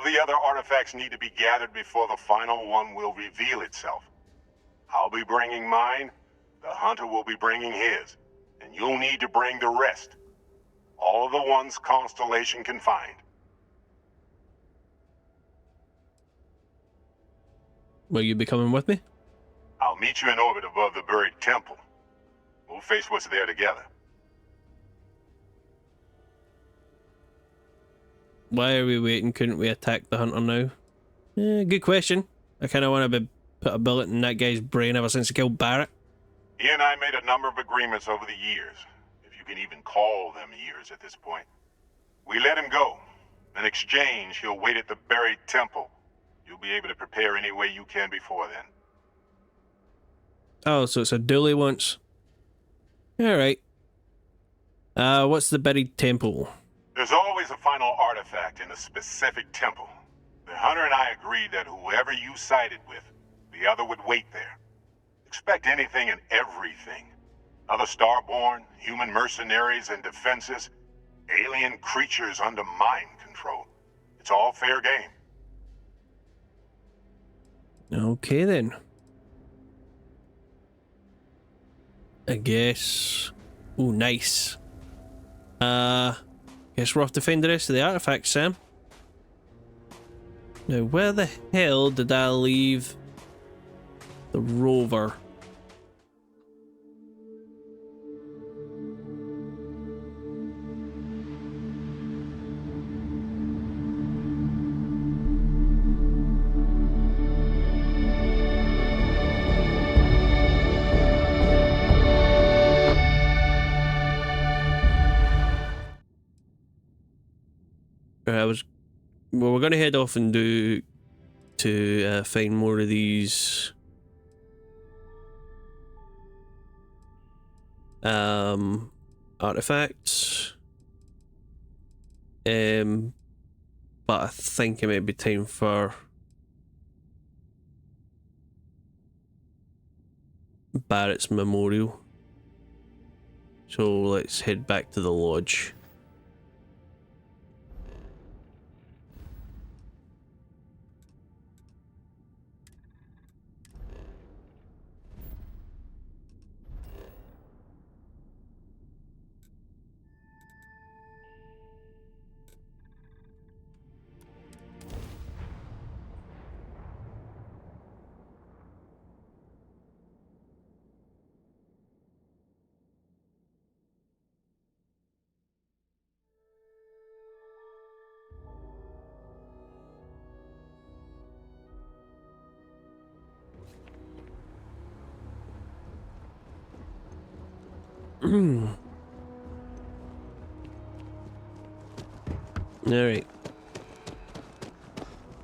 of the other artifacts need to be gathered before the final one will reveal itself. I'll be bringing mine, the hunter will be bringing his, and you'll need to bring the rest. All of the ones Constellation can find. Will you be coming with me? I'll meet you in orbit above the buried temple. We'll face what's there together. Why are we waiting? Couldn't we attack the hunter now? Good question. I kind of want to put a bullet in that guy's brain ever since he killed Barrett. He and I made a number of agreements over the years, if you can even call them years at this point. We let him go. In exchange, he'll wait at the buried temple. You'll be able to prepare any way you can before then. Oh, so it's a duel he wants. Alright. What's the buried temple? There's always a final artifact in a specific temple. The hunter and I agreed that whoever you sided with, the other would wait there. Expect anything and everything. Other starborn, human mercenaries and defenses, alien creatures under mind control. It's all fair game. Okay then. I guess... Ooh, nice. Guess we're off to find the rest of the artifacts, Sam. Now, where the hell did I leave the rover? Well, we're going to head off and find more of these artifacts. But I think it might be time for Barrets Memorial. So let's head back to the lodge. Alright.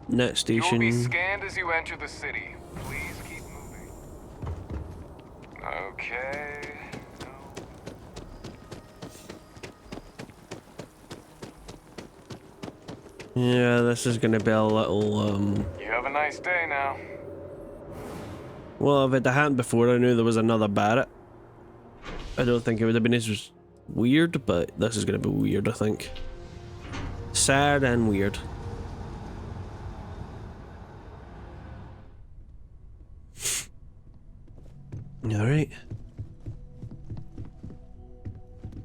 Net station. You'll be scanned as you enter the city. Please keep moving. Okay. Yeah, this is gonna be a little, You have a nice day now. Well, if it had happened before, I knew there was another Barrett. I don't think it would have been as weird, but this is gonna be weird, I think. Sad and weird. Alright.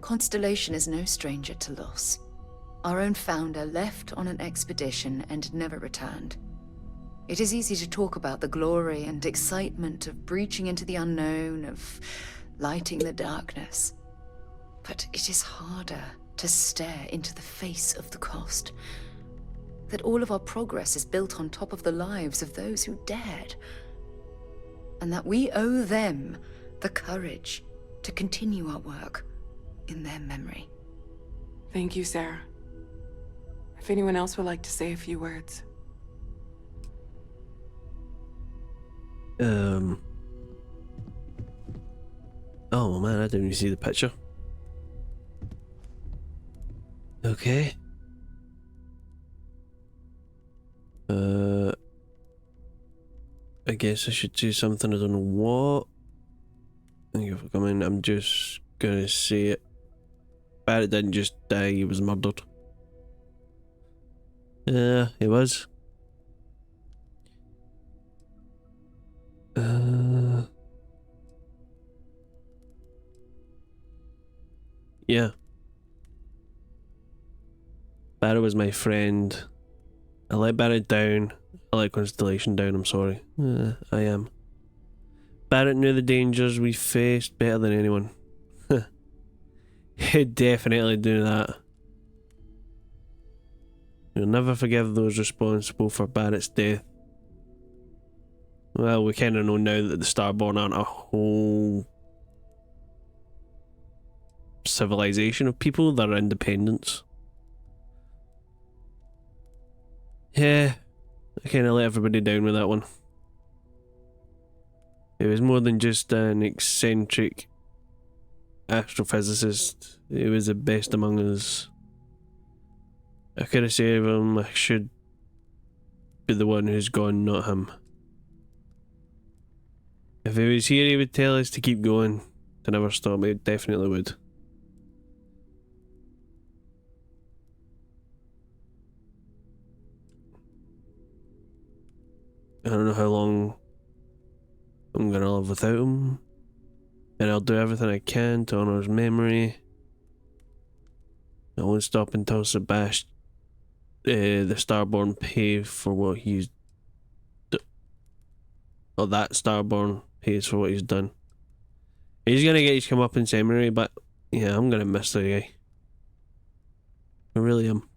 Constellation is no stranger to loss. Our own founder left on an expedition and never returned. It is easy to talk about the glory and excitement of breaching into the unknown, of lighting the darkness. But it is harder to stare into the face of the cost. That all of our progress is built on top of the lives of those who dared. And that we owe them the courage to continue our work in their memory. Thank you, Sarah. If anyone else would like to say a few words. Oh man, I didn't even see the picture. Okay. I guess I should do something, I don't know what. Thank you for coming. I'm just gonna say it. Barrett didn't just die, he was murdered. It was. Yeah. Barrett was my friend. I let Barrett down. I let Constellation down, I'm sorry. I am. Barrett knew the dangers we faced better than anyone. He'd definitely do that. You'll never forgive those responsible for Barrett's death. Well, we kind of know now that the Starborn aren't a whole civilization of people, they're independents. Yeah, I kind of let everybody down with that one. It was more than just an eccentric astrophysicist. He was the best among us. I could have saved him. I should be the one who's gone, not him. If he was here, he would tell us to keep going, to never stop. He definitely would. I don't know how long I'm gonna live without him, and I'll do everything I can to honour his memory. I won't stop until Sebastian, the Starborn, pay for what he's or that Starborn pays for what he's done. He's gonna get his comeuppance anyway, but yeah, I'm gonna miss the guy. I really am.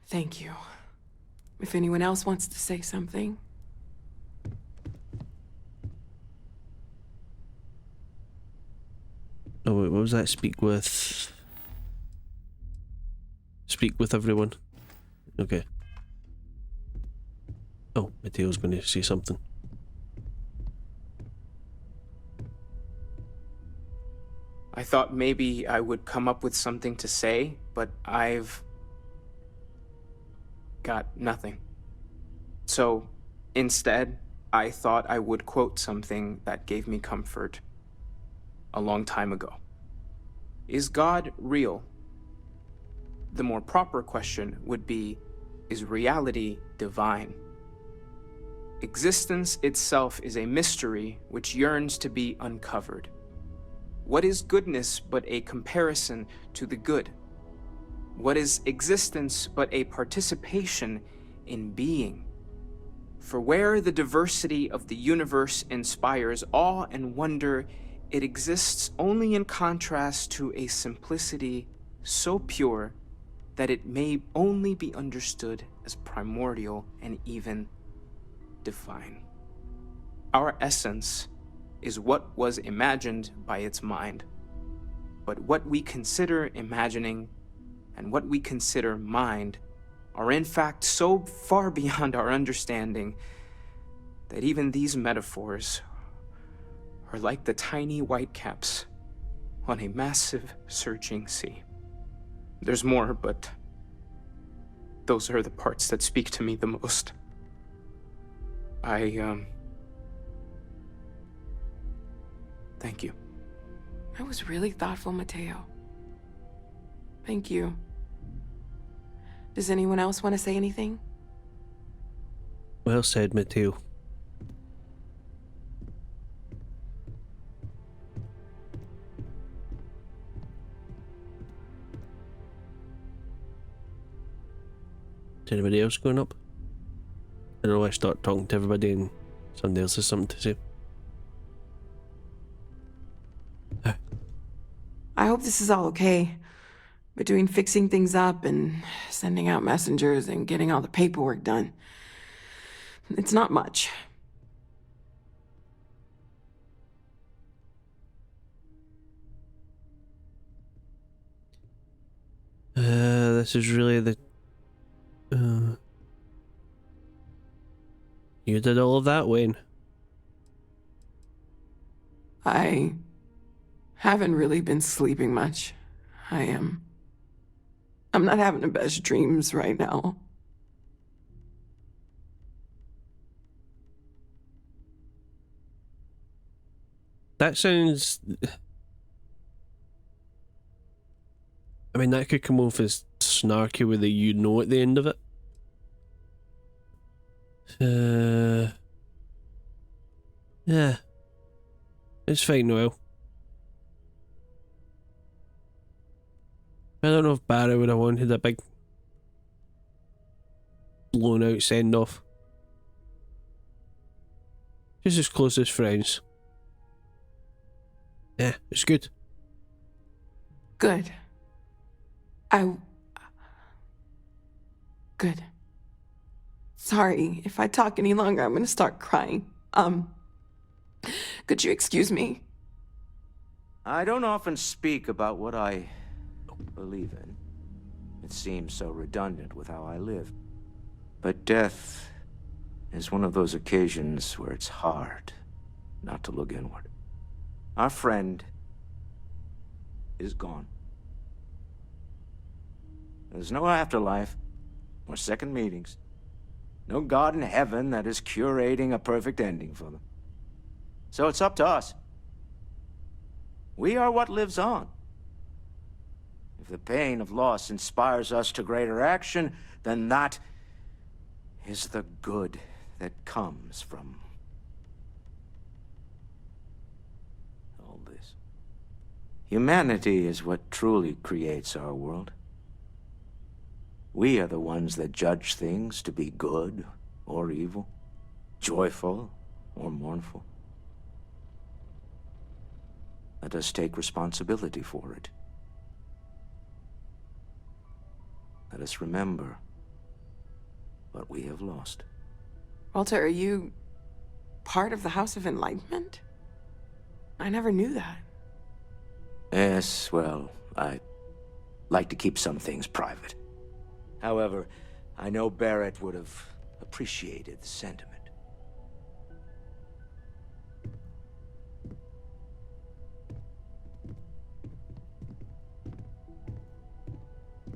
Thank you. If anyone else wants to say something. Oh wait, what was that? Speak with everyone. Okay. Oh, Mateo's going to say something. I thought maybe I would come up with something to say, but I've got nothing. So, instead, I thought I would quote something that gave me comfort a long time ago. Is God real? The more proper question would be, is reality divine? Existence itself is a mystery which yearns to be uncovered. What is goodness but a comparison to the good? What is existence but a participation in being? For where the diversity of the universe inspires awe and wonder, it exists only in contrast to a simplicity so pure that it may only be understood as primordial and even divine. Our essence is what was imagined by its mind, but what we consider imagining and what we consider mind are in fact so far beyond our understanding that even these metaphors are like the tiny whitecaps on a massive surging sea. There's more, but those are the parts that speak to me the most. Thank you. That was really thoughtful, Mateo. Thank you. Does anyone else want to say anything? Well said, Mateo. Is anybody else going up? I don't know, I start talking to everybody and somebody else has something to say. I hope this is all okay. Between fixing things up and sending out messengers and getting all the paperwork done. It's not much. This is really the... You did all of that, Wayne? I haven't really been sleeping much. I'm not having the best dreams right now. That sounds... I mean, that could come off as snarky with a you know at the end of it. Yeah. It's fine, Noel. I don't know if Barry would have wanted a big blown out send off. Just as close as friends. Yeah, it's good. Good. Good. Sorry, if I talk any longer, I'm gonna start crying. Could you excuse me? I don't often speak about what I believe in. It seems so redundant with how I live. But death is one of those occasions where it's hard not to look inward. Our friend is gone. There's no afterlife, or second meetings. No God in heaven that is curating a perfect ending for them. So it's up to us. We are what lives on. If the pain of loss inspires us to greater action, then that is the good that comes from all this. Humanity is what truly creates our world. We are the ones that judge things to be good or evil, joyful or mournful. Let us take responsibility for it. Let us remember what we have lost. Walter, are you part of the House of Enlightenment? I never knew that. Yes, well, I like to keep some things private. However, I know Barrett would have appreciated the sentiment.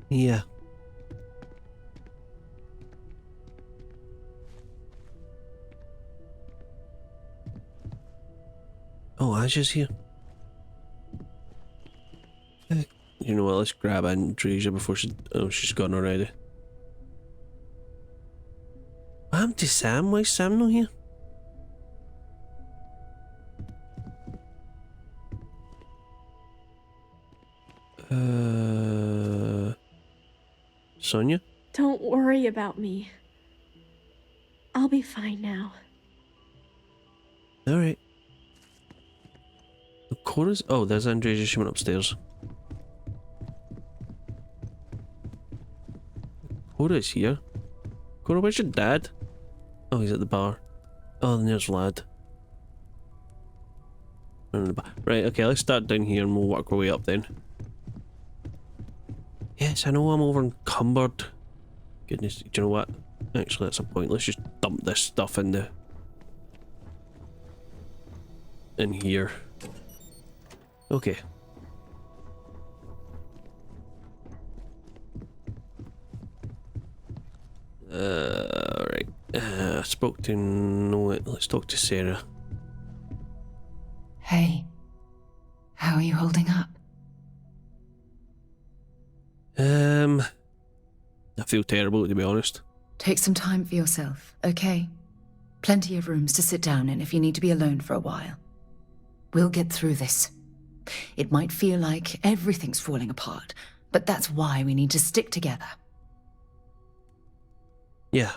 Yeah. Oh, Asha's here. You know what, let's grab Andresia before she's gone already. What happened to Sam? Why is Sam not here? Sonia? Don't worry about me. I'll be fine now. Alright. Cora's? Oh, there's Andresia. She went upstairs. Cora's here. Cora, where's your dad? Oh, he's at the bar. Oh, then there's Vlad. Right, okay, let's start down here and we'll work our way up then. Yes, I know I'm over encumbered. Goodness, do you know what? Actually, that's a point. Let's just dump this stuff in here. Okay. Right. I spoke to Noah. Let's talk to Sarah. Hey, how are you holding up? I feel terrible, to be honest. Take some time for yourself, okay? Plenty of rooms to sit down in if you need to be alone for a while. We'll get through this. It might feel like everything's falling apart, but that's why we need to stick together. Yeah.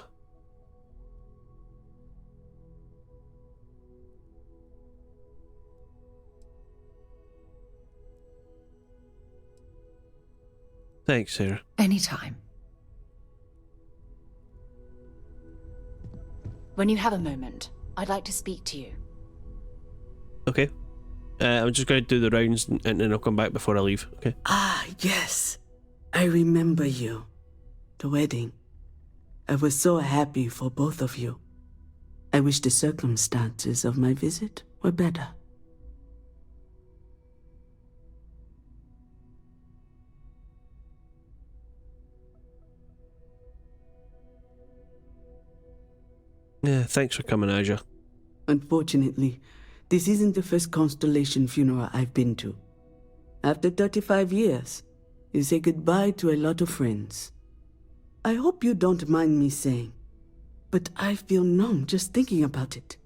Thanks, Sarah. Anytime. When you have a moment, I'd like to speak to you. Okay. I'm just going to do the rounds and then I'll come back before I leave, okay? Ah, yes. I remember you. The wedding. I was so happy for both of you. I wish the circumstances of my visit were better. Yeah, thanks for coming, Aja. Unfortunately, this isn't the first Constellation funeral I've been to. After 35 years, you say goodbye to a lot of friends. I hope you don't mind me saying, but I feel numb just thinking about it.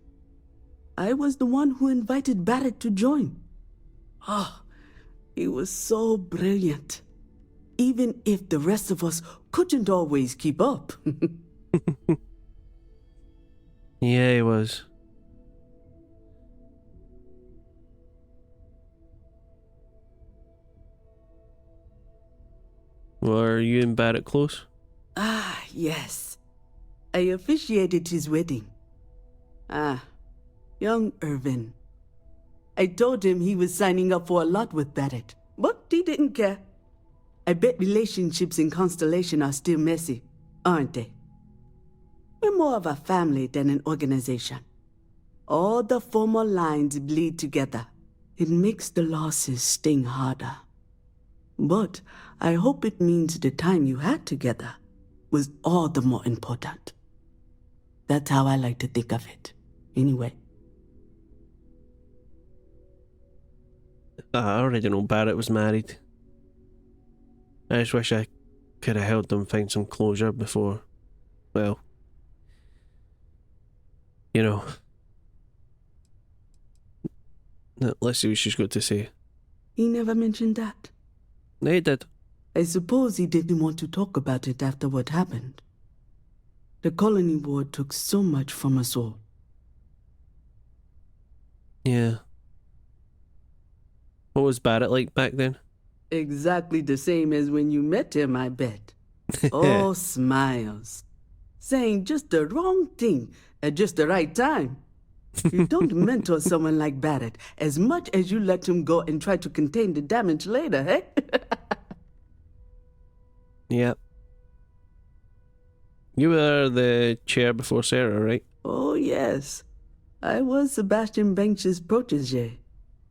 I was the one who invited Barrett to join. Ah, he was so brilliant. Even if the rest of us couldn't always keep up. Yeah, he was. Were you and Barrett close? Ah, yes. I officiated his wedding. Ah, young Irvin. I told him he was signing up for a lot with Barrett, but he didn't care. I bet relationships in Constellation are still messy, aren't they? We're more of a family than an organization. All the formal lines bleed together. It makes the losses sting harder. But I hope it means the time you had together was all the more important. That's how I like to think of it, anyway. I already know Barrett was married. I just wish I could have helped them find some closure before, well, you know. Let's see what she's got to say. He never mentioned that. No, he did. I suppose he didn't want to talk about it after what happened. The colony war took so much from us all. Yeah. What was Barrett like back then? Exactly the same as when you met him, I bet. All smiles. Saying just the wrong thing at just the right time. You don't mentor someone like Barrett as much as you let him go and try to contain the damage later, eh? Yep. You were the chair before Sarah, right? Oh, yes. I was Sebastian Banks' protege.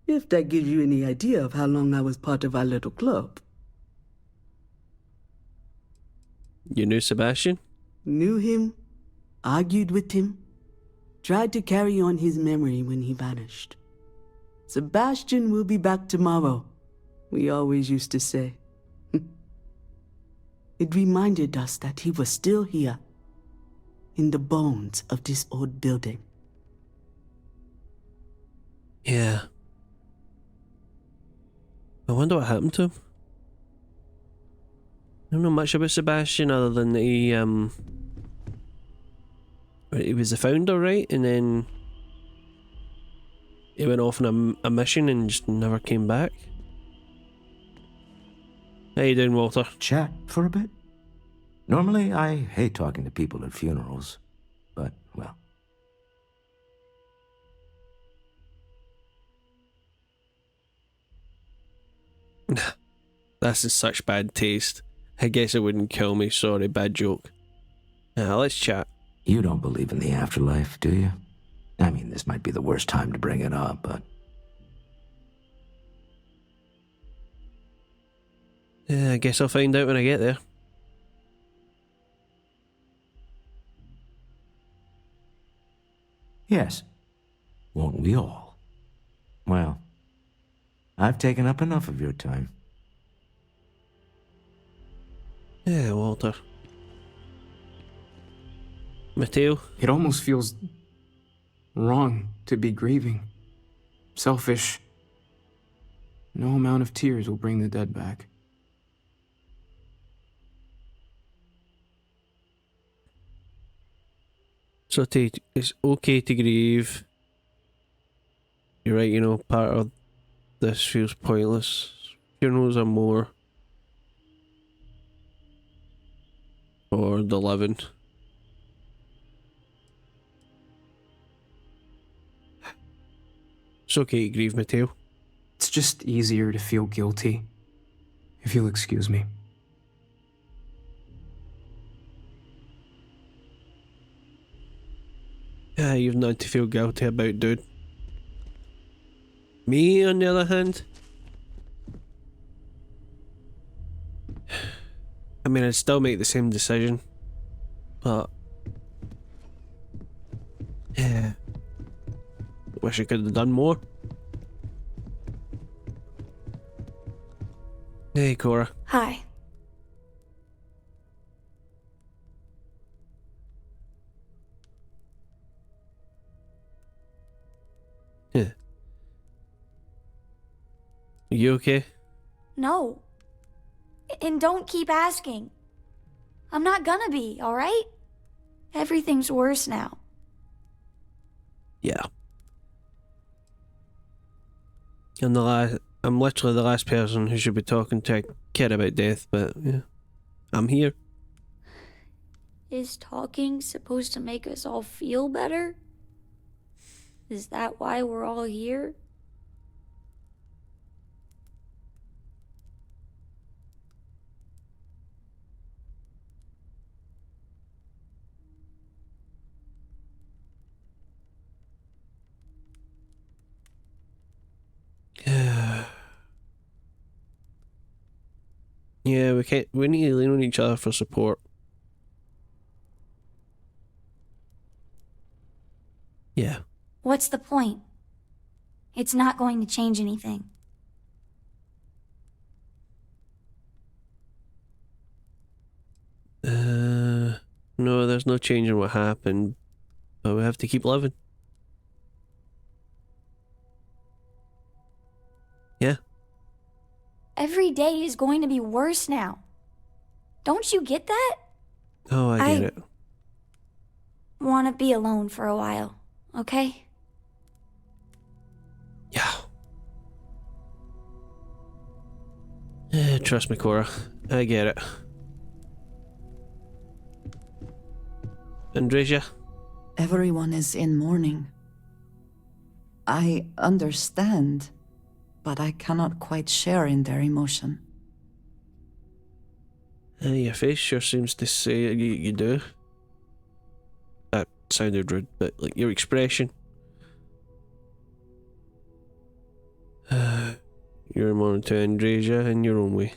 If that gives you any idea of how long I was part of our little club. You knew Sebastian? Knew him, argued with him, tried to carry on his memory when he vanished. Sebastian will be back tomorrow, we always used to say. It reminded us that he was still here, in the bones of this old building. Yeah. I wonder what happened to him. I don't know much about Sebastian other than that he was the founder, right? And then he went off on a mission and just never came back. How you doing, Walter? Chat for a bit? Normally, I hate talking to people at funerals, but, well. This is such bad taste. I guess it wouldn't kill me, sorry, bad joke. Let's chat. You don't believe in the afterlife, do you? I mean, this might be the worst time to bring it up, but... Yeah, I guess I'll find out when I get there. Yes. Won't we all? Well, I've taken up enough of your time. Yeah, Walter. Mateo? It almost feels wrong to be grieving. Selfish. No amount of tears will bring the dead back. So it's okay to grieve. You're right, you know, part of this feels pointless. Funerals are more for the living. It's okay to grieve, Mateo. It's just easier to feel guilty, if you'll excuse me. Yeah, you've nothing to feel guilty about, dude. Me, on the other hand, I mean, I'd still make the same decision, but yeah, wish I could have done more. Hey, Cora. Hi. You okay? No. And don't keep asking. I'm not gonna be, alright? Everything's worse now. Yeah. I'm literally the last person who should be talking to a kid about death, but yeah. I'm here. Is talking supposed to make us all feel better? Is that why we're all here? Yeah, we need to lean on each other for support. Yeah. What's the point? It's not going to change anything. No, there's no changing what happened, but we have to keep living. Yeah. Every day is going to be worse now. Don't you get that? Oh, I get it. Want to be alone for a while, okay? Yeah. Trust me, Cora. I get it. Andresia? Everyone is in mourning. I understand, but I cannot quite share in their emotion. Your face sure seems to say you do. That sounded rude, but like your expression. You're mourning to Andresia in your own way.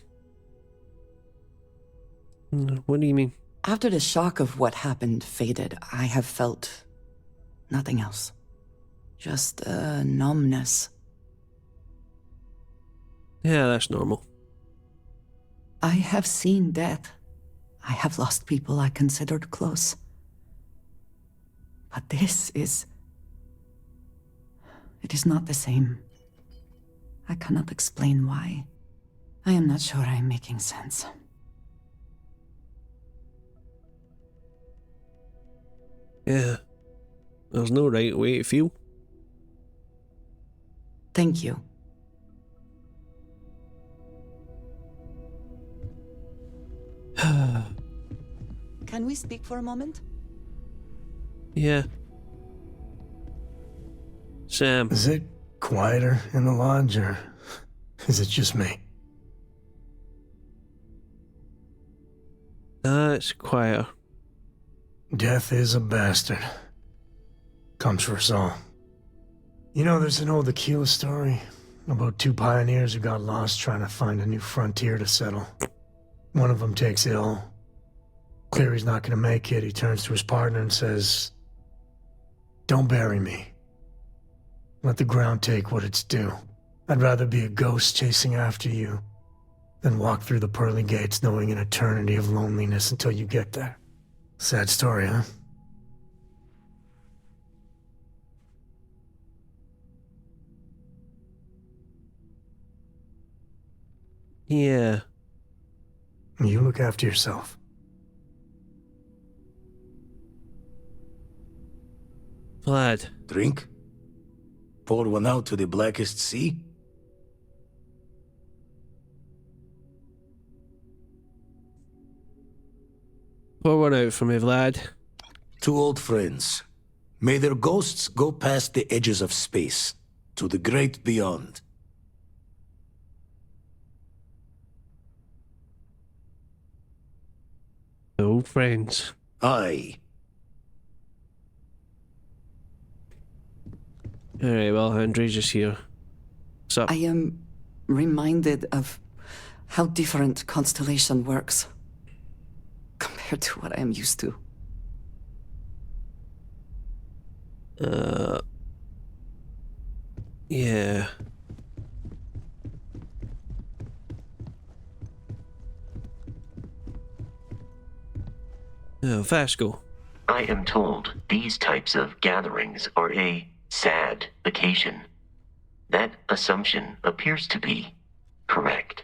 What do you mean? After the shock of what happened faded, I have felt nothing else. Just a numbness. Yeah, that's normal. I have seen death. I have lost people I considered close. But it is not the same. I cannot explain why. I am not sure I am making sense. Yeah. There's no right way to feel. Thank you. Can we speak for a moment? Yeah. Sam. Is it quieter in the lodge, or is it just me? It's quieter. Death is a bastard. Comes for us all. You know, there's an old Aquila story about two pioneers who got lost trying to find a new frontier to settle. One of them takes ill. Clear he's not gonna make it, he turns to his partner and says, "Don't bury me. Let the ground take what it's due. I'd rather be a ghost chasing after you than walk through the pearly gates knowing an eternity of loneliness until you get there." Sad story, huh? Yeah. You look after yourself. Vlad. Drink? Pour one out to the blackest sea? Pour one out for me, Vlad. Two old friends. May their ghosts go past the edges of space, to the great beyond. Old friends. Aye. Alright, well, Andre's just here. What's up? I am reminded of how different Constellation works compared to what I am used to. Yeah. Oh, Vasco. I am told these types of gatherings are a sad occasion. That assumption appears to be correct.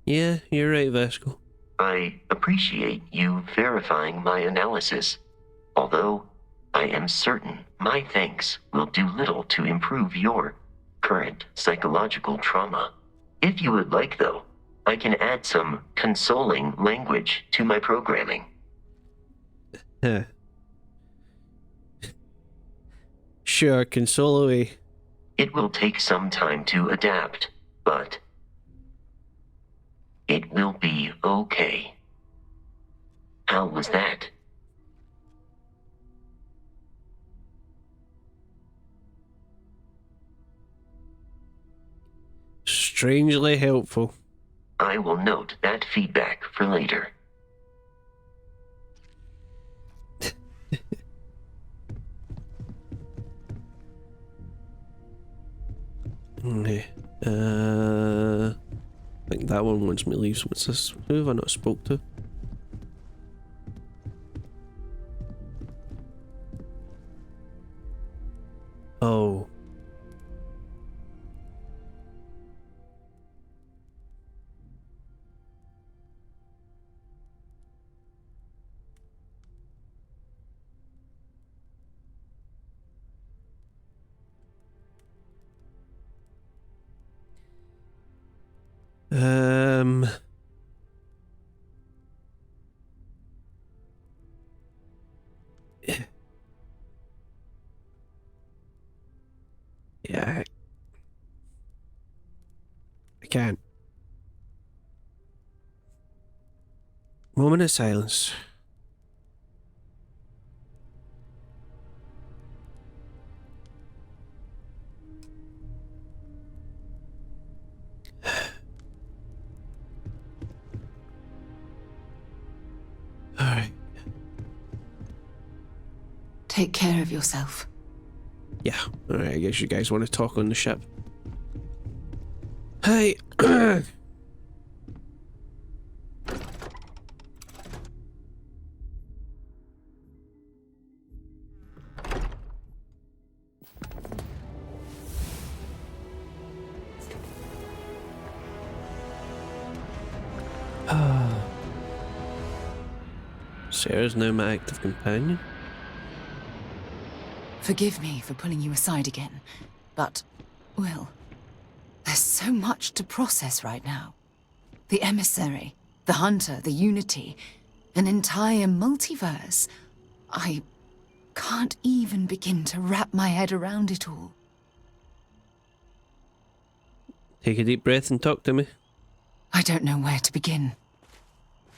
Yeah, you're right, Vasco. I appreciate you verifying my analysis, although I am certain my thanks will do little to improve your current psychological trauma. If you would like, though, I can add some consoling language to my programming. Sure, console away. It will take some time to adapt, but it will be okay. How was that? Strangely helpful. I will note that feedback for later. Okay. I think that one wants me to leave. So what's this? Who have I not spoke to? Oh. Yeah. I can't. Moment of silence. Alright. Take care of yourself. Yeah, alright, I guess you guys want to talk on the ship. Hey! Sarah's now my active companion. Forgive me for pulling you aside again, but, well, there's so much to process right now. The emissary, the hunter, the unity, an entire multiverse. I can't even begin to wrap my head around it all. Take a deep breath and talk to me. I don't know where to begin.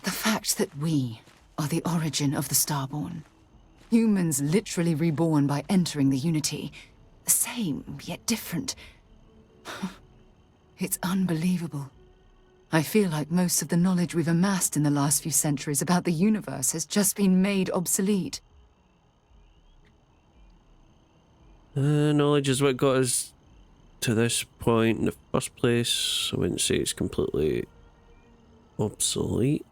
The fact that we are the origin of the Starborn. Humans literally reborn by entering the Unity. Same, yet different. It's unbelievable. I feel like most of the knowledge we've amassed in the last few centuries about the universe has just been made obsolete. Knowledge is what got us to this point in the first place. I wouldn't say it's completely obsolete.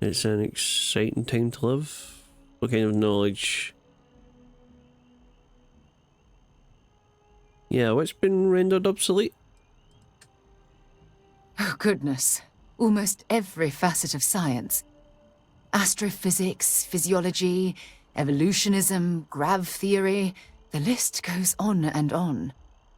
It's an exciting time to live. What kind of knowledge? Yeah, what's been rendered obsolete? Oh goodness. Almost every facet of science. Astrophysics, physiology, evolutionism, grav theory. The list goes on and on.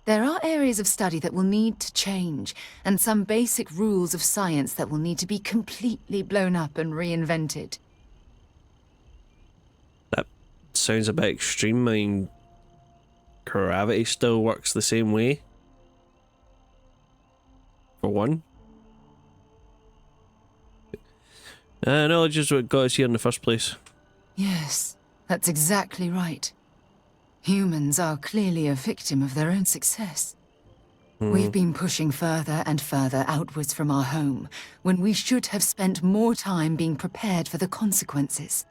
There are areas of study that will need to change, and some basic rules of science that will need to be completely blown up and reinvented. That sounds a bit extreme. I mean, gravity still works the same way. For one. Knowledge is what got us here in the first place. Yes, that's exactly right. Humans are clearly a victim of their own success. We've been pushing further and further outwards from our home, when we should have spent more time being prepared for the consequences.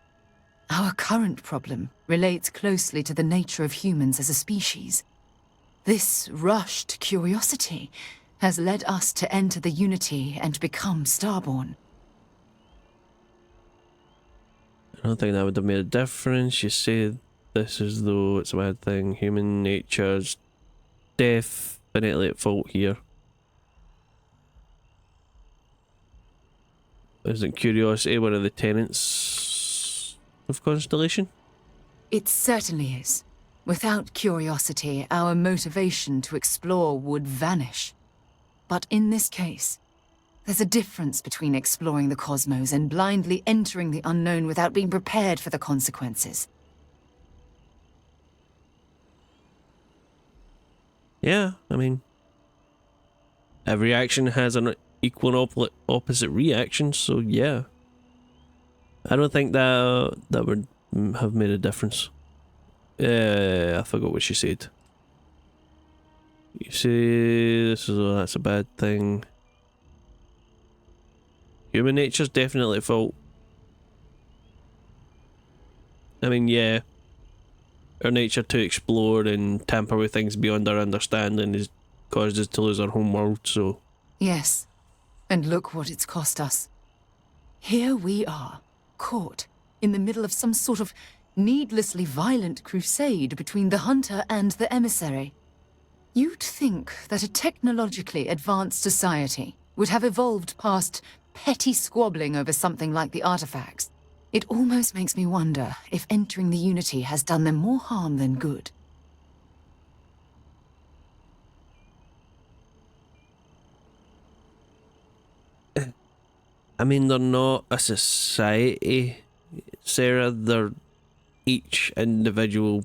Our current problem relates closely to the nature of humans as a species. This rushed curiosity has led us to enter the Unity and become Starborn. I don't think that would have made a difference. You said this as though it's a bad thing. Human nature's definitely at fault here. Isn't curiosity one of the tenets of Constellation? It certainly is. Without curiosity, our motivation to explore would vanish. But in this case, there's a difference between exploring the cosmos and blindly entering the unknown without being prepared for the consequences. Yeah, I mean, every action has an equal and opposite reaction, so yeah. I don't think that would have made a difference. I forgot what she said. You see, that's a bad thing. Human nature's definitely at fault. I mean, yeah. Our nature to explore and tamper with things beyond our understanding has caused us to lose our home world, so... Yes. And look what it's cost us. Here we are, caught in the middle of some sort of needlessly violent crusade between the hunter and the emissary. You'd think that a technologically advanced society would have evolved past petty squabbling over something like the artifacts. It almost makes me wonder if entering the Unity has done them more harm than good. I mean, they're not a society, Sarah. They're each individual...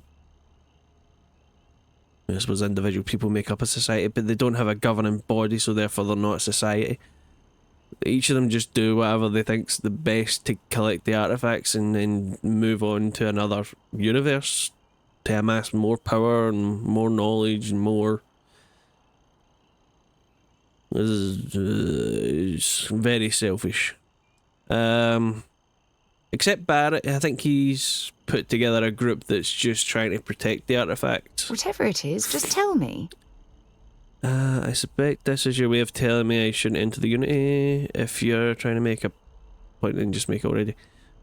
I suppose individual people make up a society, but they don't have a governing body, so therefore they're not a society. Each of them just do whatever they think's the best to collect the artifacts and then move on to another universe to amass more power and more knowledge and more... This is very selfish. Except Barrett, I think he's put together a group that's just trying to protect the artifacts. Whatever it is, just tell me. I suspect this is your way of telling me I shouldn't enter the Unity. If you're trying to make a point, then just make it already.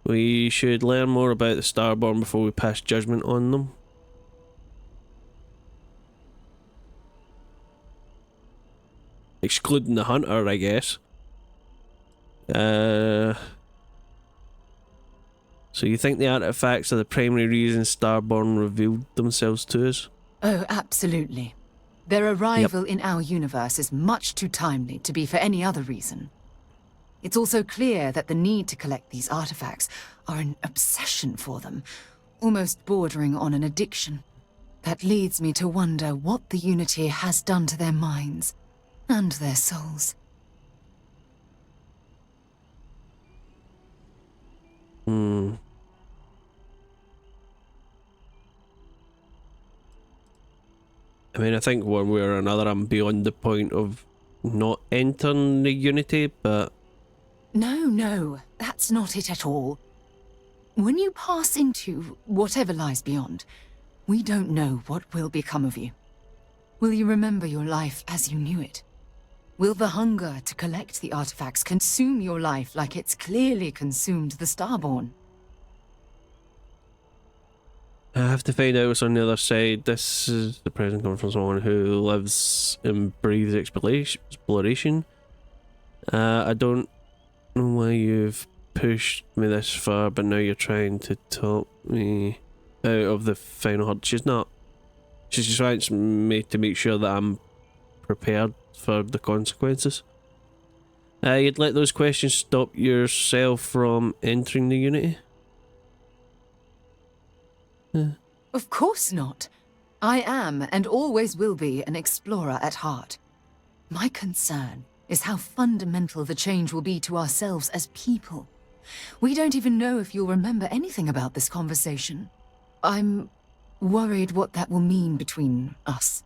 We should learn more about the Starborn before we pass judgment on them. Excluding the Hunter, I guess. So you think the artifacts are the primary reason Starborn revealed themselves to us? Oh, absolutely. Their arrival in our universe is much too timely to be for any other reason. It's also clear that the need to collect these artifacts are an obsession for them, almost bordering on an addiction. That leads me to wonder what the Unity has done to their minds and their souls. I mean, I think one way or another I'm beyond the point of not entering the Unity, but... No, that's not it at all. When you pass into whatever lies beyond, we don't know what will become of you. Will you remember your life as you knew it? Will the hunger to collect the artifacts consume your life like it's clearly consumed the Starborn? I have to find out what's on the other side. This is the present coming from someone who lives and breathes exploration. I don't know why you've pushed me this far, but now you're trying to talk me out of the final hurdle. She's not. She's just trying to make sure that I'm prepared for the consequences. You'd let those questions stop yourself from entering the Unity? Of course not. I am, and always will be, an explorer at heart. My concern is how fundamental the change will be to ourselves as people. We don't even know if you'll remember anything about this conversation. I'm worried what that will mean between us.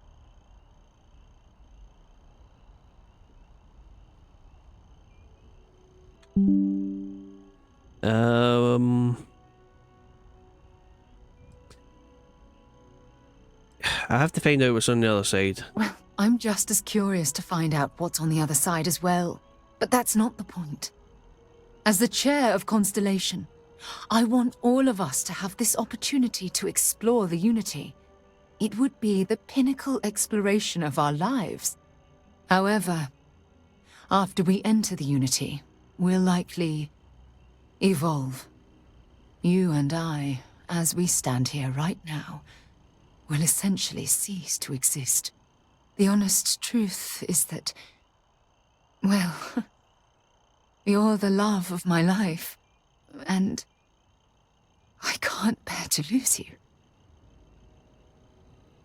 I have to find out what's on the other side. Well, I'm just as curious to find out what's on the other side as well. But that's not the point. As the chair of Constellation, I want all of us to have this opportunity to explore the Unity. It would be the pinnacle exploration of our lives. However, after we enter the Unity, we'll likely evolve. You and I, as we stand here right now, will essentially cease to exist. The honest truth is that, well, you're the love of my life, and I can't bear to lose you.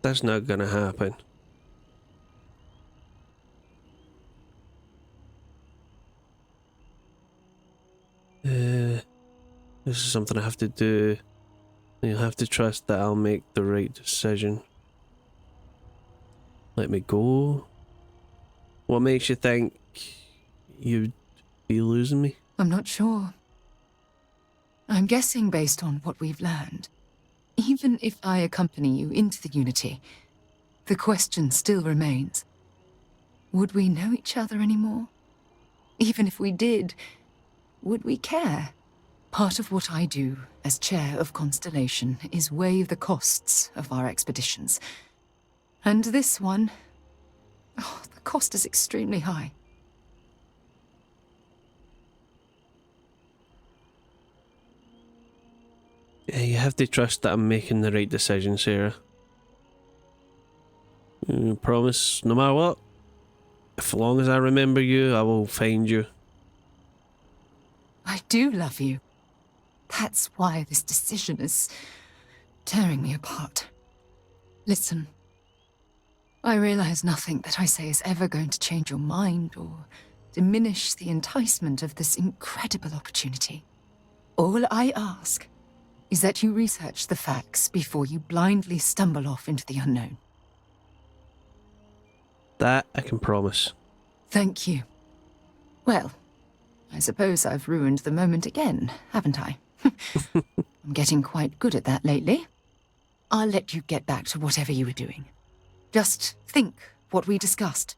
That's not gonna happen. This is something I have to do. You'll have to trust that I'll make the right decision. Let me go? What makes you think you'd be losing me? I'm not sure. I'm guessing based on what we've learned. Even if I accompany you into the Unity, the question still remains. Would we know each other anymore? Even if we did, would we care? Part of what I do as chair of Constellation is weigh the costs of our expeditions. And this one, the cost is extremely high. Yeah, you have to trust that I'm making the right decision, Sarah. Promise, no matter what, as long as I remember you, I will find you. I do love you. That's why this decision is tearing me apart. Listen, I realize nothing that I say is ever going to change your mind or diminish the enticement of this incredible opportunity. All I ask is that you research the facts before you blindly stumble off into the unknown. That I can promise. Thank you. Well, I suppose I've ruined the moment again, haven't I? I'm getting quite good at that lately. I'll let you get back to whatever you were doing. Just think what we discussed.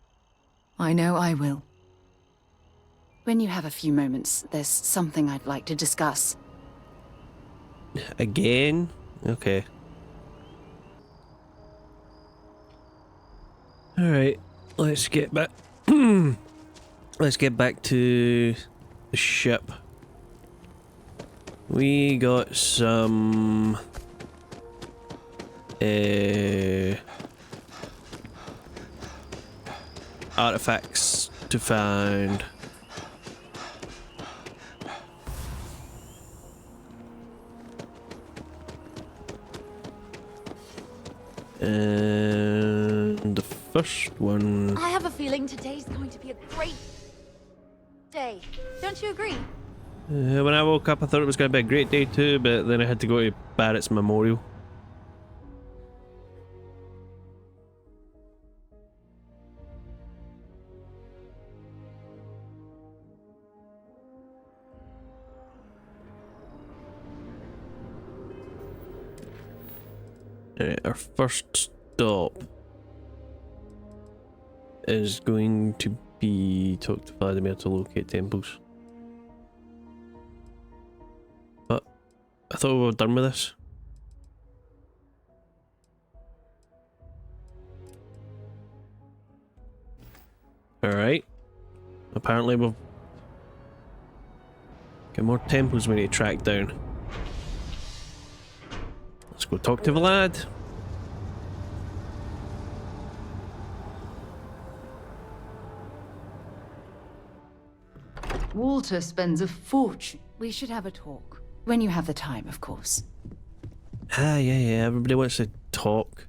I know I will. When you have a few moments, there's something I'd like to discuss. Again? Okay. Alright, let's get back. Let's get back to the ship. We got some artifacts to find. And the first one. I have a feeling today's going to be a great day. Don't you agree? When I woke up, I thought it was going to be a great day too, but then I had to go to Barrets Memorial. Alright, our first stop is going to be talk to Vladimir to locate temples. But I thought we were done with this. Alright. Apparently we've got more temples we need to track down. Let's go talk to Vlad. Walter spends a fortune. We should have a talk. When you have the time, of course. Ah, yeah, everybody wants to talk.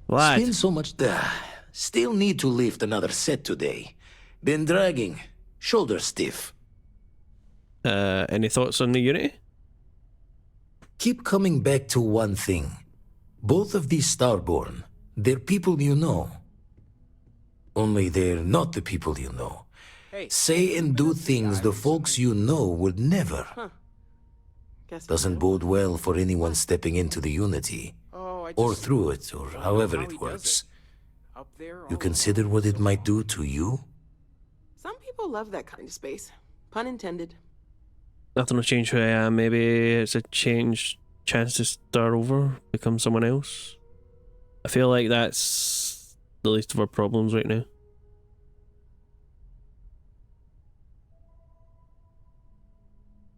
Vlad. Still so much there. Still need to lift another set today. Been dragging. Shoulder stiff. Any thoughts on the Unity? Keep coming back to one thing. Both of these Starborn, they're people you know. Only they're not the people you know. Say and do things the folks you know would never. Doesn't bode well for anyone stepping into the Unity. Or through it, or however it works. You consider what it might do to you? Some people love that kind of space. Pun intended. Nothing will change who I am. Maybe it's a chance to start over, become someone else. I feel like that's the least of our problems right now.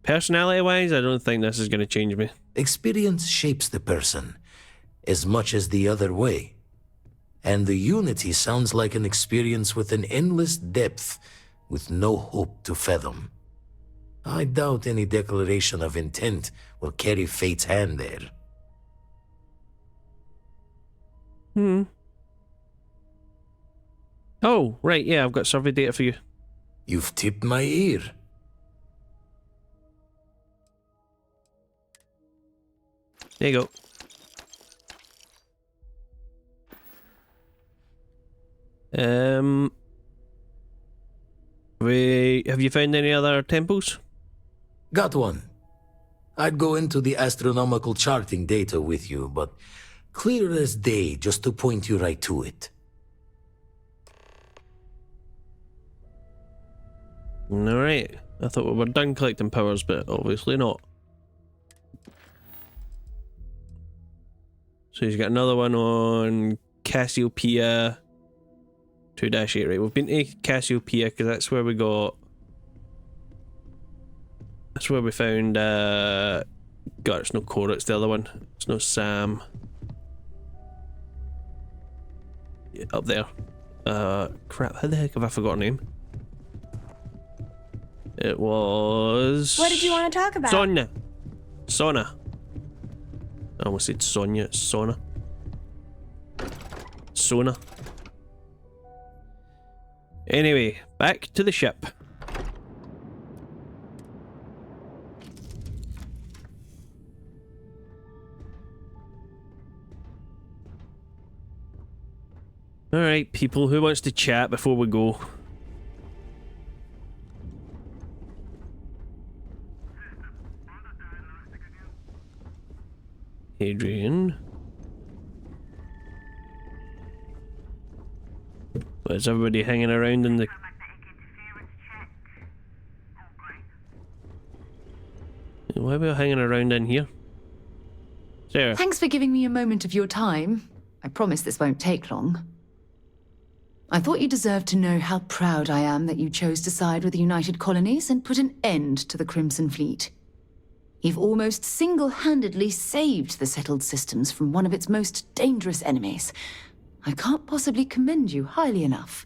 Personality-wise, I don't think this is going to change me. Experience shapes the person as much as the other way. And the Unity sounds like an experience with an endless depth with no hope to fathom. I doubt any declaration of intent will carry fate's hand there. Oh, right, yeah, I've got survey data for you. You've tipped my ear. There you go. Have you found any other temples? Got one. I'd go into the astronomical charting data with you, but clear as day just to point you right to it. Alright. I thought we were done collecting powers, but obviously not. So he's got another one on Cassiopeia 2-8, right? We've been to Cassiopeia because that's where we got... That's where we found... God, it's no Cora, it's the other one. It's no Sam. Yeah, up there. Crap, how the heck have I forgot her name? It was... What did you want to talk about? Sona. I almost said Sonia, it's Sona. Sona. Anyway, back to the ship. Alright, people, who wants to chat before we go? Adrian. But is everybody hanging around in the... Why are we hanging around in here? Sarah. Thanks for giving me a moment of your time. I promise this won't take long. I thought you deserved to know how proud I am that you chose to side with the United Colonies and put an end to the Crimson Fleet. You've almost single-handedly saved the settled systems from one of its most dangerous enemies. I can't possibly commend you highly enough.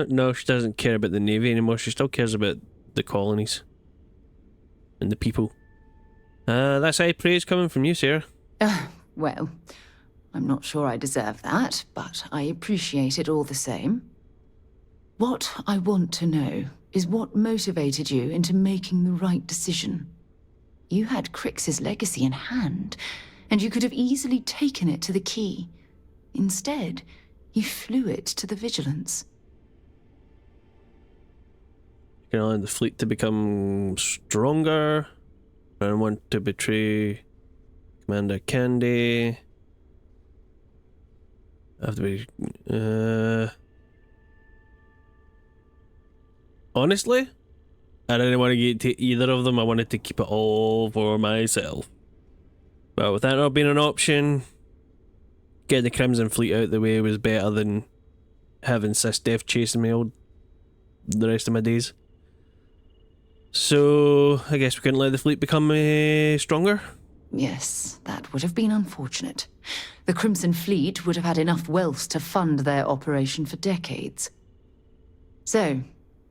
No, she doesn't care about the Navy anymore. She still cares about the colonies. And the people. That's high praise coming from you, Sarah. Well, I'm not sure I deserve that, but I appreciate it all the same. What I want to know is what motivated you into making the right decision. You had Crix's legacy in hand, and you could have easily taken it to the Key. Instead, you flew it to the Vigilance. You can allow the fleet to become stronger. I don't want to betray Commander Candy. I have to be... Honestly, I didn't want to get to either of them. I wanted to keep it all for myself. But with that not being an option, getting the Crimson Fleet out of the way was better than having Sis Death chasing me all the rest of my days. So, I guess we couldn't let the fleet become stronger? Yes, that would have been unfortunate. The Crimson Fleet would have had enough wealth to fund their operation for decades. So,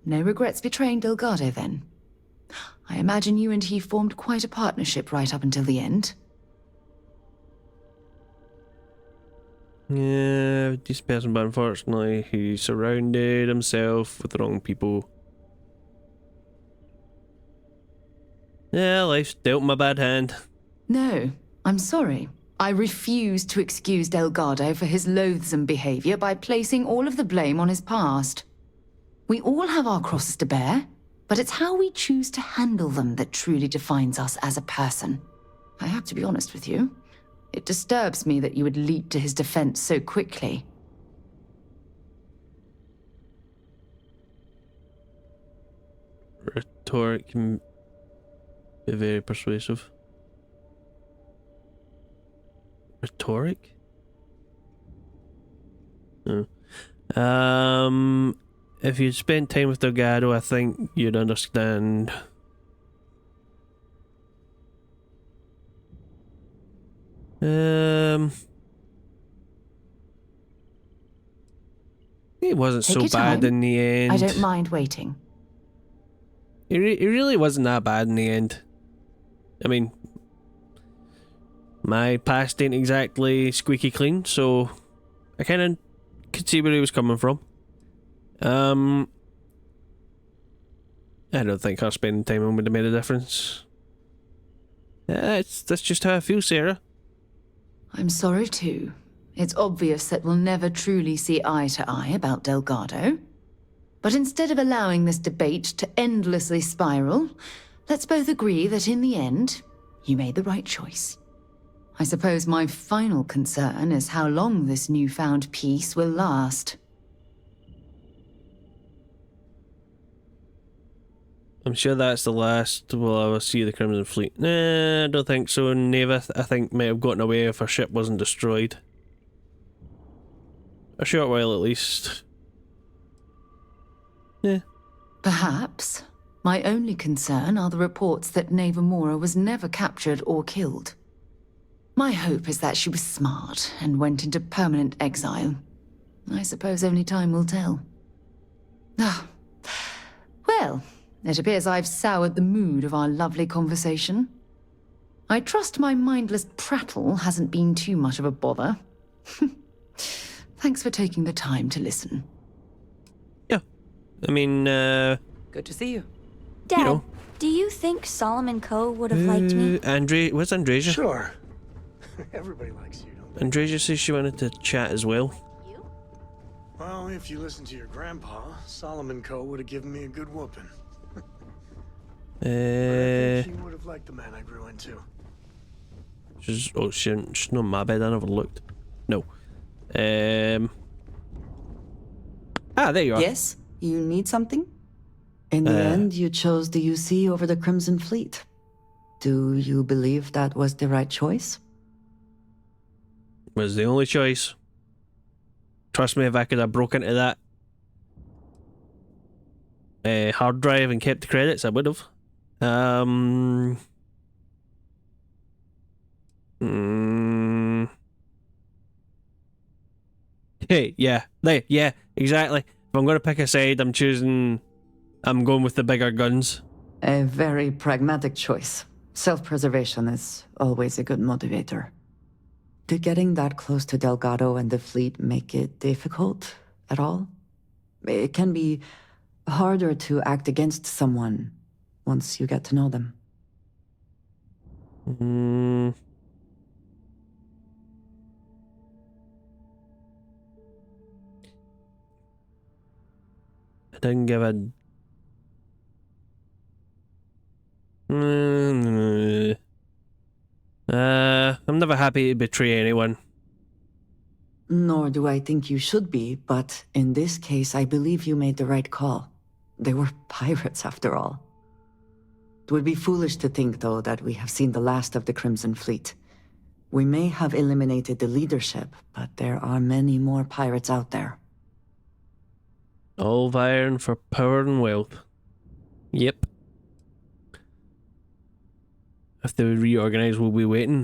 no regrets betraying Delgado then? I imagine you and he formed quite a partnership right up until the end. Yeah, this person, but unfortunately he surrounded himself with the wrong people. Yeah, life's dealt my bad hand. No, I'm sorry. I refuse to excuse Delgado for his loathsome behavior by placing all of the blame on his past. We all have our crosses to bear, but it's how we choose to handle them that truly defines us as a person. I have to be honest with you. It disturbs me that you would leap to his defense so quickly. Rhetoric can be very persuasive. Rhetoric? Oh. If you'd spent time with Delgado, I think you'd understand. It wasn't Take so your bad time. in the end. I don't mind waiting. It really wasn't that bad in the end. I mean, my past ain't exactly squeaky clean, so I kind of could see where he was coming from. I don't think her spending time on would have made a difference. That's just how I feel, Sarah. I'm sorry too. It's obvious that we'll never truly see eye to eye about Delgado. But instead of allowing this debate to endlessly spiral, let's both agree that in the end, you made the right choice. I suppose my final concern is how long this newfound peace will last. I'm sure that's the last we'll ever see the Crimson Fleet. Nah, I don't think so. Neva, I think, may have gotten away if her ship wasn't destroyed. A short while at least. Yeah. Perhaps. My only concern are the reports that Neva Mora was never captured or killed. My hope is that she was smart and went into permanent exile. I suppose only time will tell. Ah. Well, it appears I've soured the mood of our lovely conversation. I trust my mindless prattle hasn't been too much of a bother. Thanks for taking the time to listen. Yeah. I mean, Good to see you. Dad, you know. do you think Solomon Coe would have liked me? Where's Andreja? Sure. Everybody likes you, don't they? Andreja says she wanted to chat as well. Well, if you listen to your grandpa, Solomon Coe would have given me a good whooping. But I think she would have liked the man I grew into. She's not in my bed. I never looked. No. There you are. Yes? You need something? In the end, you chose the UC over the Crimson Fleet. Do you believe that was the right choice? Was the only choice. Trust me, if I could have broken into that hard drive and kept the credits, I would have. Hey, yeah, exactly. If I'm going to pick a side, I'm going with the bigger guns. A very pragmatic choice. Self-preservation is always a good motivator. Did getting that close to Delgado and the fleet make it difficult at all? It can be harder to act against someone once you get to know them. I didn't give a... I'm never happy to betray anyone. Nor do I think you should be, but in this case, I believe you made the right call. They were pirates, after all. It would be foolish to think, though, that we have seen the last of the Crimson Fleet. We may have eliminated the leadership, but there are many more pirates out there. All vying for power and wealth. Yep. If they reorganize, we'll be waiting.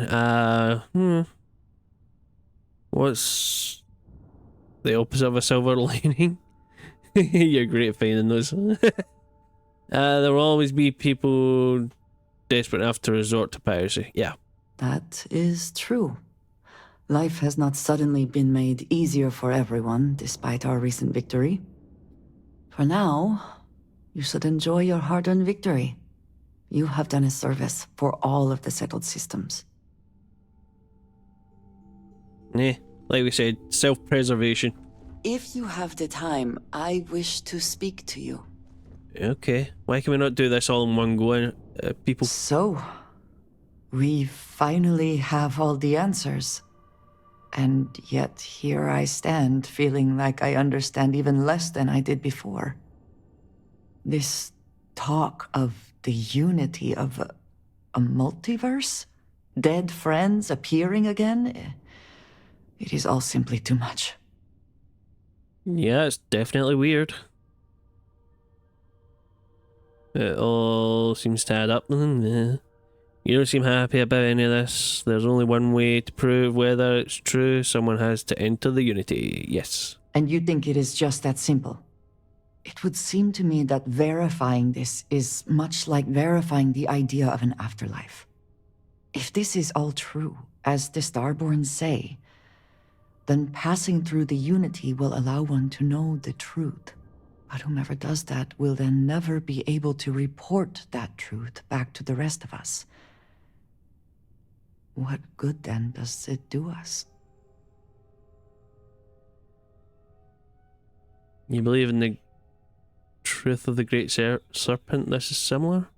What's the opposite of a silver lining? You're great at finding those. There will always be people desperate enough to resort to piracy. Yeah. That is true. Life has not suddenly been made easier for everyone, despite our recent victory. For now, you should enjoy your hard-earned victory. You have done a service for all of the settled systems. Like we said, self-preservation. If you have the time, I wish to speak to you. Okay. Why can we not do this all in one go, people? So, We finally have all the answers. And yet here I stand, feeling like I understand even less than I did before. This talk of the unity of a multiverse? Dead friends appearing again? It is all simply too much. Yeah, it's definitely weird. It all seems to add up. You don't seem happy about any of this. There's only one way to prove whether it's true. Someone has to enter the Unity. Yes. And you think it is just that simple? It would seem to me that verifying this is much like verifying the idea of an afterlife. If this is all true, as the Starborn say, then passing through the Unity will allow one to know the truth. But whomever does that will then never be able to report that truth back to the rest of us. What good then does it do us? You believe in the truth of the Great Serpent? This is similar?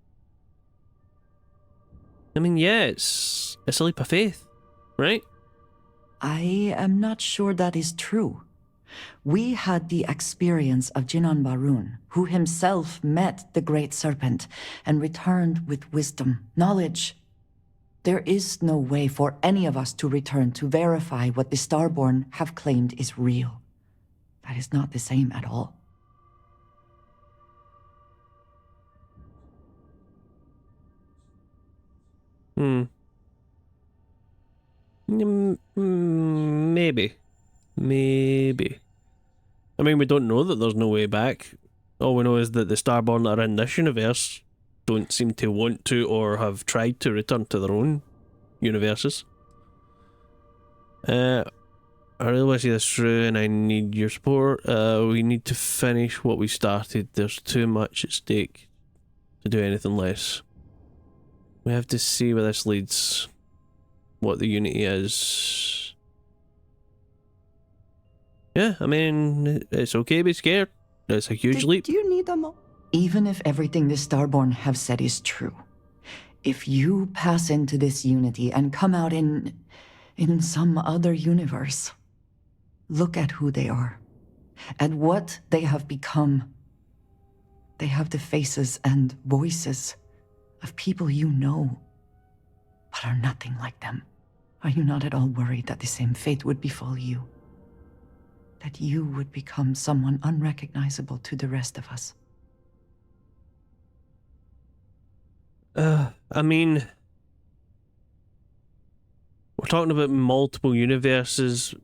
I mean, yeah, it's a leap of faith, right? I am not sure that is true. We had the experience of Jinan Barun, who himself met the Great Serpent and returned with wisdom, knowledge. There is no way for any of us to return to verify what the Starborn have claimed is real. That is not the same at all. Maybe. I mean, we don't know that there's no way back. All we know is that the Starborn that are in this universe don't seem to want to or have tried to return to their own universes. I really want to see this through and I need your support. We need to finish what we started. There's too much at stake to do anything less. We have to see where this leads. What the Unity is. Yeah, I mean, it's okay to be scared. It's a huge leap. Do you need them all? Even if everything the Starborn have said is true, if you pass into this Unity and come out in some other universe, look at who they are, and what they have become. They have the faces and voices of people you know, but are nothing like them. Are you not at all worried that the same fate would befall you? That you would become someone unrecognizable to the rest of us? I mean, we're talking about multiple universes,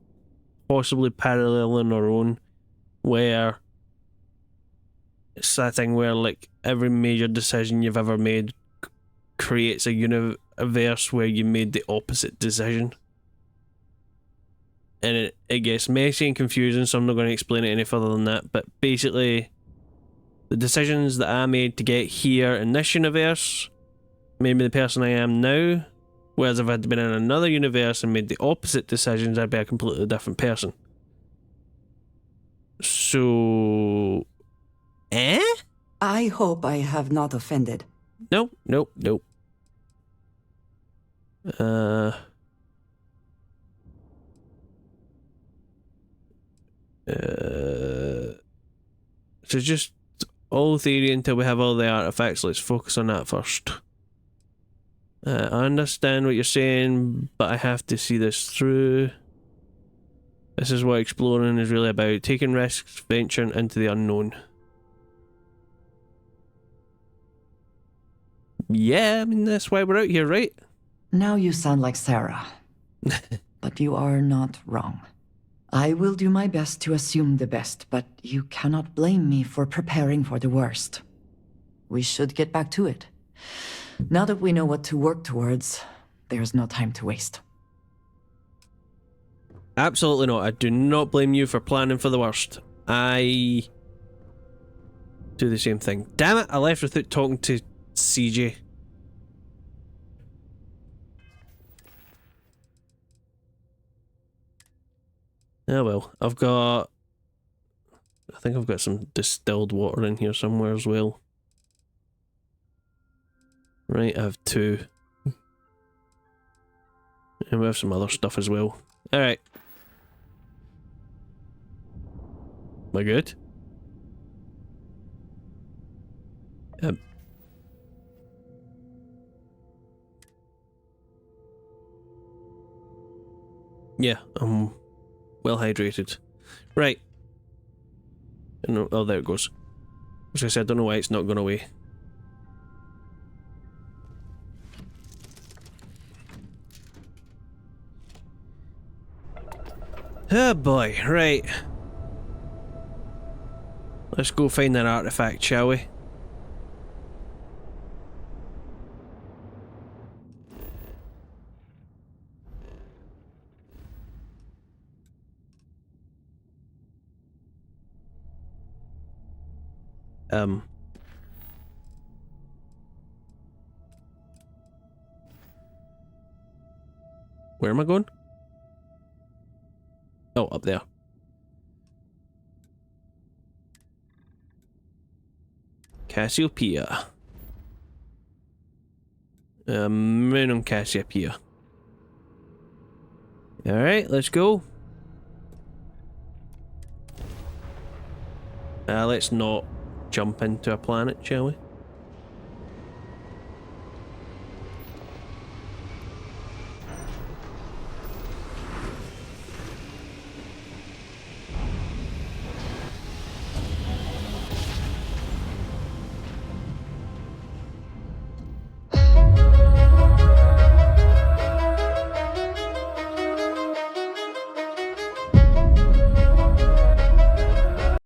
possibly parallel in our own, where it's that thing where, like, every major decision you've ever made creates a universe where you made the opposite decision. And it gets messy and confusing, so I'm not going to explain it any further than that, but basically, the decisions that I made to get here in this universe made me the person I am now, whereas if I'd been in another universe and made the opposite decisions, I'd be a completely different person. So... I hope I have not offended. Nope. So just all theory until we have all the artifacts. Let's focus on that first. I understand what you're saying, but I have to see this through. This is what exploring is really about. Taking risks, venturing into the unknown. Yeah, I mean, that's why we're out here, right? Now you sound like Sarah. But you are not wrong. I will do my best to assume the best, but you cannot blame me for preparing for the worst. We should get back to it. Now that we know what to work towards, there's no time to waste. Absolutely not. I do not blame you for planning for the worst. I do the same thing. Damn it, I left without talking to CJ. Oh well, I think I've got some distilled water in here somewhere as well. Right, I have 2. And we have some other stuff as well. Alright. Am I good? Yeah, I'm well hydrated. Right. And, oh, there it goes. As I said, I don't know why it's not gone away. Oh boy, right. Let's go find that artifact, shall we? Where am I going? Oh, up there. Cassiopeia. Moon on Cassiopeia. Alright, let's go. Let's not jump into a planet, shall we?